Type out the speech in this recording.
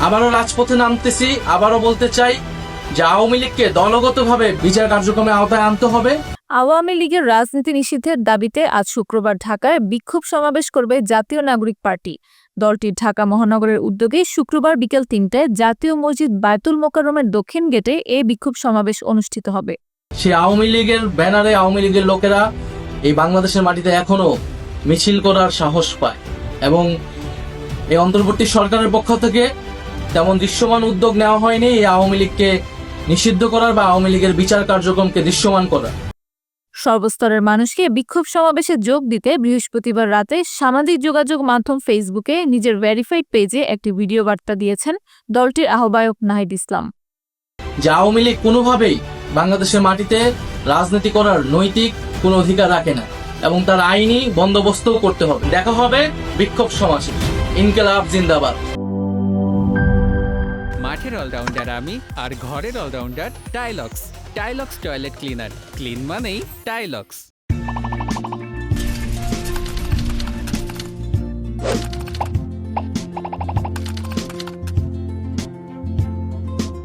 আবারও রাজপথে নামতেছি, আবারও বলতে চাই যে আওয়ামী লীগকে দলগতভাবে বিচার কার্যক্রমের আওতায় আনতে হবে। আওয়ামী লীগের রাজনীতি নিষিদ্ধের দাবিতে আজ শুক্রবার ঢাকায় বিক্ষোভ সমাবেশ করবে জাতীয় নাগরিক পার্টি। দলটির ঢাকা মহানগরের উদ্যোগে শুক্রবার বিকেল ৩টায় জাতীয় মসজিদ বায়তুল মোকাররমের দক্ষিণ গেটে এই বিক্ষোভ সমাবেশ অনুষ্ঠিত হবে। সেই আওয়ামী লীগের ব্যানারে আওয়ামী লীগের লোকেরা এই বাংলাদেশের মাটিতে এখনো মিছিল করার সাহস পায় এবং এই অন্তর্বর্তী সরকারের পক্ষ থেকে তেমন দৃশ্যমান উদ্যোগ নেওয়া হয়নি এই আওয়ামী লীগকে নিষিদ্ধ করার বা আওয়ামী লীগের বিচার কার্যক্রমকে দৃশ্যমান করার। সর্বস্তরের মানুষকে বিক্ষোভ সমাবেশে যোগ দিতে বৃহস্পতিবার রাতে সামাজিক যোগাযোগ মাধ্যম ফেসবুকে নিজের ভেরিফাইড পেজে একটি ভিডিও বার্তা দিয়েছেন দলটির আহ্বায়ক নাহিদ ইসলাম। যে আওয়ামী লীগ কোনোভাবেই বাংলাদেশের মাটিতে রাজনীতি করার নৈতিক কোনো অধিকার রাখে না এবং তার আইনি বন্দোবস্তও করতে হবে। দেখা হবে বিক্ষোভ সমাবেশে। ইনকিলাব জিন্দাবাদ। মাঠের অলরাউন্ডার আমি, আর ঘরের অলরাউন্ডার টাইলক্স। টাইলক্স টয়লেট ক্লিনার, ক্লিন মানেই টাইলক্স।